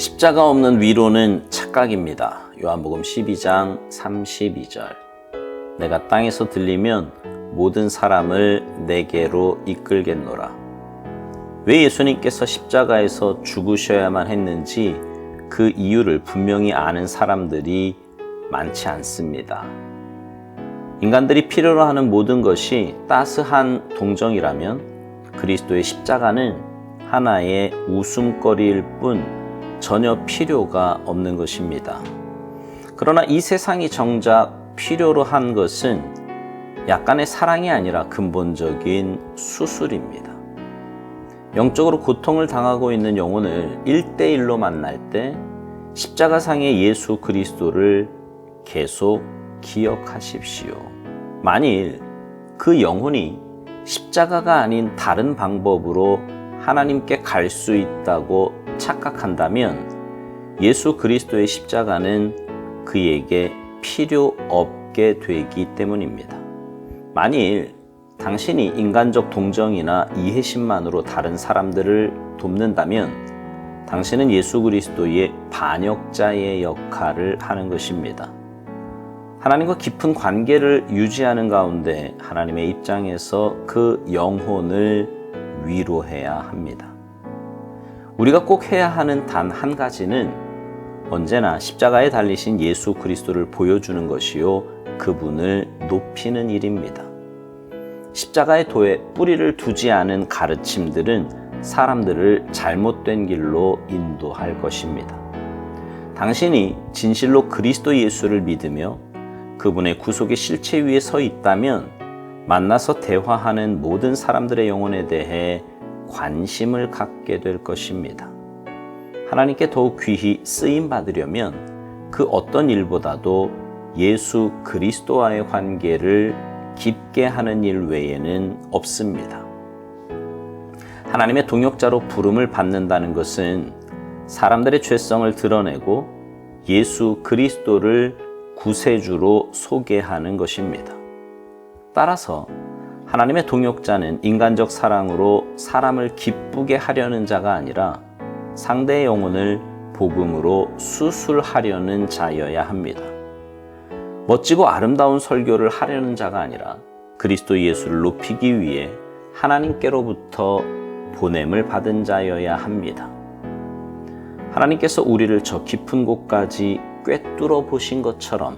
십자가 없는 위로는 착각입니다. 요한복음 12장 32절. 내가 땅에서 들리면 모든 사람을 내게로 이끌겠노라. 왜 예수님께서 십자가에서 죽으셔야만 했는지 그 이유를 분명히 아는 사람들이 많지 않습니다. 인간들이 필요로 하는 모든 것이 따스한 동정이라면 그리스도의 십자가는 하나의 웃음거리일 뿐 전혀 필요가 없는 것입니다. 그러나 이 세상이 정작 필요로 한 것은 약간의 사랑이 아니라 근본적인 수술입니다. 영적으로 고통을 당하고 있는 영혼을 1대1로 만날 때 십자가상의 예수 그리스도를 계속 기억하십시오. 만일 그 영혼이 십자가가 아닌 다른 방법으로 하나님께 갈 수 있다고 착각한다면 예수 그리스도의 십자가는 그에게 필요 없게 되기 때문입니다. 만일 당신이 인간적 동정이나 이해심만으로 다른 사람들을 돕는다면 당신은 예수 그리스도의 반역자의 역할을 하는 것입니다. 하나님과 깊은 관계를 유지하는 가운데 하나님의 입장에서 그 영혼을 위로해야 합니다. 우리가 꼭 해야 하는 단 한 가지는 언제나 십자가에 달리신 예수 그리스도를 보여주는 것이요, 그분을 높이는 일입니다. 십자가의 도에 뿌리를 두지 않은 가르침들은 사람들을 잘못된 길로 인도할 것입니다. 당신이 진실로 그리스도 예수를 믿으며 그분의 구속의 실체 위에 서 있다면 만나서 대화하는 모든 사람들의 영혼에 대해 관심을 갖게 될 것입니다. 하나님께 더욱 귀히 쓰임 받으려면 그 어떤 일보다도 예수 그리스도와의 관계를 깊게 하는 일 외에는 없습니다. 하나님의 동역자로 부름을 받는다는 것은 사람들의 죄성을 드러내고 예수 그리스도를 구세주로 소개하는 것입니다. 따라서 하나님의 동역자는 인간적 사랑으로 사람을 기쁘게 하려는 자가 아니라 상대의 영혼을 복음으로 수술하려는 자여야 합니다. 멋지고 아름다운 설교를 하려는 자가 아니라 그리스도 예수를 높이기 위해 하나님께로부터 보냄을 받은 자여야 합니다. 하나님께서 우리를 저 깊은 곳까지 꿰뚫어 보신 것처럼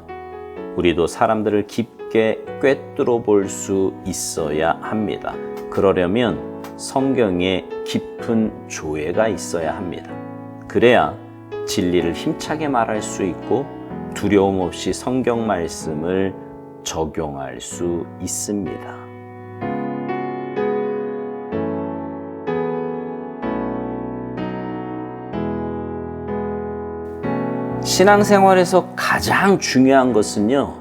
우리도 사람들을 깊게 꿰뚫어 볼 수 있어야 합니다. 그러려면 성경에 깊은 조예가 있어야 합니다. 그래야 진리를 힘차게 말할 수 있고 두려움 없이 성경 말씀을 적용할 수 있습니다. 신앙생활에서 가장 중요한 것은요,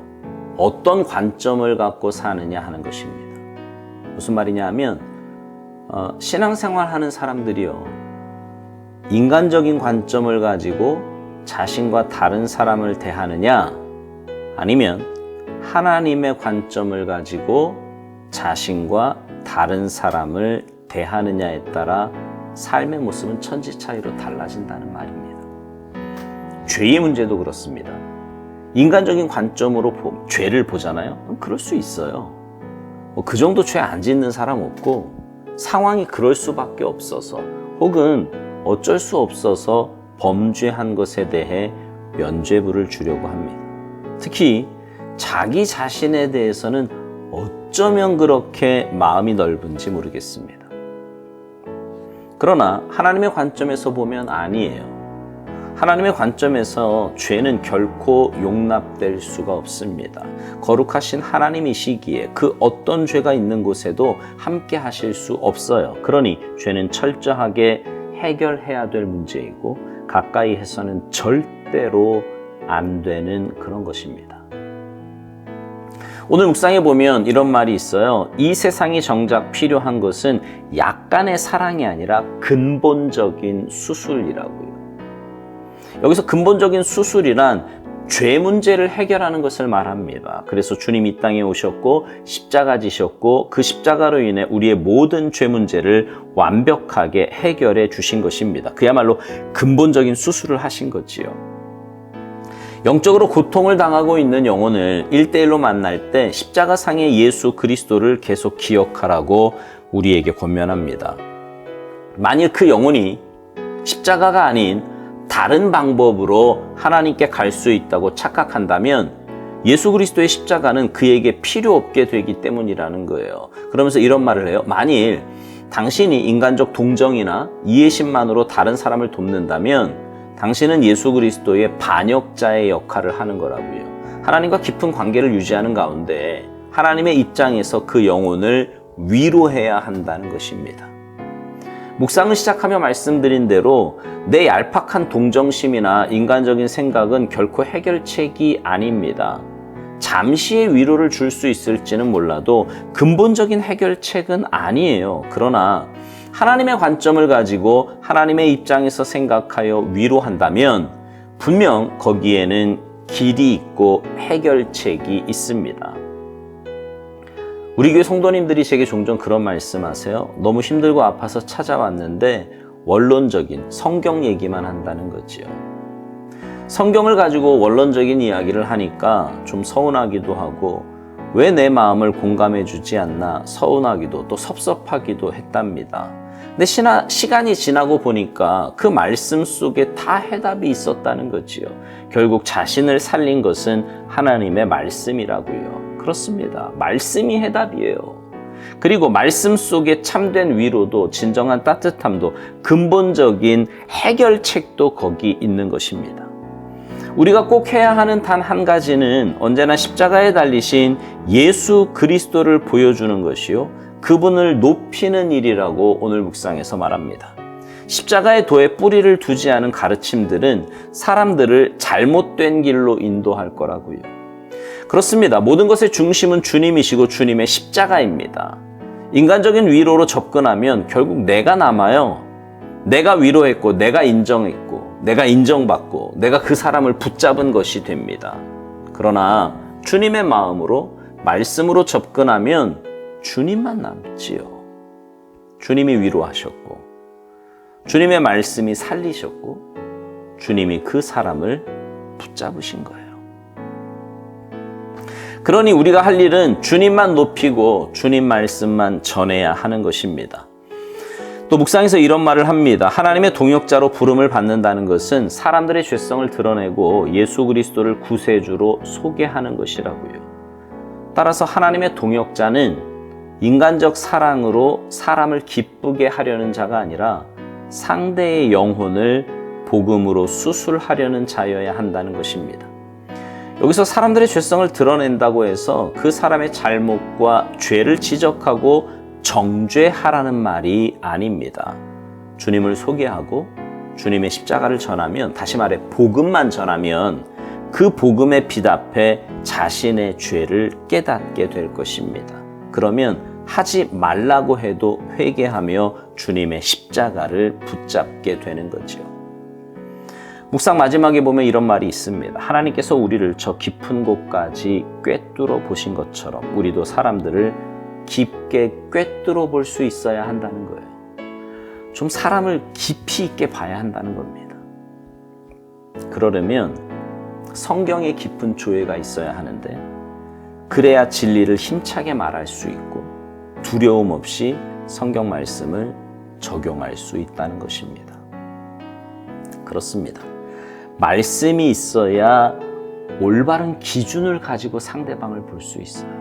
어떤 관점을 갖고 사느냐 하는 것입니다. 무슨 말이냐 하면 신앙생활 하는 사람들이요, 인간적인 관점을 가지고 자신과 다른 사람을 대하느냐, 아니면 하나님의 관점을 가지고 자신과 다른 사람을 대하느냐에 따라 삶의 모습은 천지 차이로 달라진다는 말입니다. 죄의 문제도 그렇습니다. 인간적인 관점으로 죄를 보잖아요. 그럴 수 있어요. 그 정도 죄 안 짓는 사람 없고 상황이 그럴 수밖에 없어서 혹은 어쩔 수 없어서 범죄한 것에 대해 면죄부를 주려고 합니다. 특히 자기 자신에 대해서는 어쩌면 그렇게 마음이 넓은지 모르겠습니다. 그러나 하나님의 관점에서 보면 아니에요. 하나님의 관점에서 죄는 결코 용납될 수가 없습니다. 거룩하신 하나님이시기에 그 어떤 죄가 있는 곳에도 함께 하실 수 없어요. 그러니 죄는 철저하게 해결해야 될 문제이고 가까이 해서는 절대로 안 되는 그런 것입니다. 오늘 묵상해 보면 이런 말이 있어요. 이 세상이 정작 필요한 것은 약간의 사랑이 아니라 근본적인 수술이라고요. 여기서 근본적인 수술이란 죄 문제를 해결하는 것을 말합니다. 그래서 주님이 이 땅에 오셨고 십자가 지셨고 그 십자가로 인해 우리의 모든 죄 문제를 완벽하게 해결해 주신 것입니다. 그야말로 근본적인 수술을 하신 거지요. 영적으로 고통을 당하고 있는 영혼을 1대1로 만날 때 십자가상의 예수 그리스도를 계속 기억하라고 우리에게 권면합니다. 만일 그 영혼이 십자가가 아닌 다른 방법으로 하나님께 갈 수 있다고 착각한다면 예수 그리스도의 십자가는 그에게 필요 없게 되기 때문이라는 거예요. 그러면서 이런 말을 해요. 만일 당신이 인간적 동정이나 이해심만으로 다른 사람을 돕는다면 당신은 예수 그리스도의 반역자의 역할을 하는 거라고요. 하나님과 깊은 관계를 유지하는 가운데 하나님의 입장에서 그 영혼을 위로해야 한다는 것입니다. 묵상을 시작하며 말씀드린 대로 내 얄팍한 동정심이나 인간적인 생각은 결코 해결책이 아닙니다. 잠시의 위로를 줄 수 있을지는 몰라도 근본적인 해결책은 아니에요. 그러나 하나님의 관점을 가지고 하나님의 입장에서 생각하여 위로한다면 분명 거기에는 길이 있고 해결책이 있습니다. 우리 교회 성도님들이 제게 종종 그런 말씀하세요. 너무 힘들고 아파서 찾아왔는데 원론적인 성경 얘기만 한다는 거지요. 성경을 가지고 원론적인 이야기를 하니까 좀 서운하기도 하고 왜 내 마음을 공감해 주지 않나 서운하기도 또 섭섭하기도 했답니다. 근데 시간이 지나고 보니까 그 말씀 속에 다 해답이 있었다는 거지요. 결국 자신을 살린 것은 하나님의 말씀이라고요. 그렇습니다. 말씀이 해답이에요. 그리고 말씀 속에 참된 위로도 진정한 따뜻함도 근본적인 해결책도 거기 있는 것입니다. 우리가 꼭 해야 하는 단 한 가지는 언제나 십자가에 달리신 예수 그리스도를 보여주는 것이요. 그분을 높이는 일이라고 오늘 묵상에서 말합니다. 십자가의 도에 뿌리를 두지 않은 가르침들은 사람들을 잘못된 길로 인도할 거라고요. 그렇습니다. 모든 것의 중심은 주님이시고 주님의 십자가입니다. 인간적인 위로로 접근하면 결국 내가 남아요. 내가 위로했고 내가 인정했고 내가 인정받고 내가 그 사람을 붙잡은 것이 됩니다. 그러나 주님의 마음으로 말씀으로 접근하면 주님만 남지요. 주님이 위로하셨고 주님의 말씀이 살리셨고 주님이 그 사람을 붙잡으신 거예요. 그러니 우리가 할 일은 주님만 높이고 주님 말씀만 전해야 하는 것입니다. 또 묵상에서 이런 말을 합니다. 하나님의 동역자로 부름을 받는다는 것은 사람들의 죄성을 드러내고 예수 그리스도를 구세주로 소개하는 것이라고요. 따라서 하나님의 동역자는 인간적 사랑으로 사람을 기쁘게 하려는 자가 아니라 상대의 영혼을 복음으로 수술하려는 자여야 한다는 것입니다. 여기서 사람들의 죄성을 드러낸다고 해서 그 사람의 잘못과 죄를 지적하고 정죄하라는 말이 아닙니다. 주님을 소개하고 주님의 십자가를 전하면, 다시 말해 복음만 전하면 그 복음에 비답해 자신의 죄를 깨닫게 될 것입니다. 그러면 하지 말라고 해도 회개하며 주님의 십자가를 붙잡게 되는 거죠. 묵상 마지막에 보면 이런 말이 있습니다. 하나님께서 우리를 저 깊은 곳까지 꿰뚫어 보신 것처럼 우리도 사람들을 깊게 꿰뚫어 볼 수 있어야 한다는 거예요. 좀 사람을 깊이 있게 봐야 한다는 겁니다. 그러려면 성경에 깊은 조예가 있어야 하는데, 그래야 진리를 힘차게 말할 수 있고 두려움 없이 성경 말씀을 적용할 수 있다는 것입니다. 그렇습니다. 말씀이 있어야 올바른 기준을 가지고 상대방을 볼 수 있어요.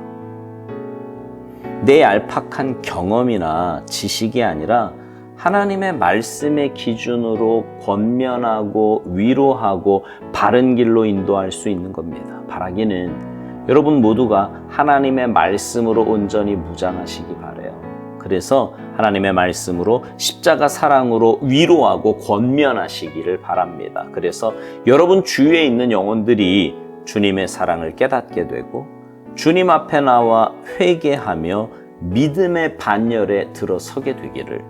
내 얄팍한 경험이나 지식이 아니라 하나님의 말씀의 기준으로 권면하고 위로하고 바른 길로 인도할 수 있는 겁니다. 바라기는 여러분 모두가 하나님의 말씀으로 온전히 무장하시기 바라요. 그래서 하나님의 말씀으로 십자가 사랑으로 위로하고 권면하시기를 바랍니다. 그래서 여러분 주위에 있는 영혼들이 주님의 사랑을 깨닫게 되고 주님 앞에 나와 회개하며 믿음의 반열에 들어서게 되기를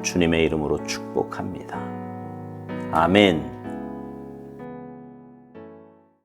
주님의 이름으로 축복합니다. 아멘.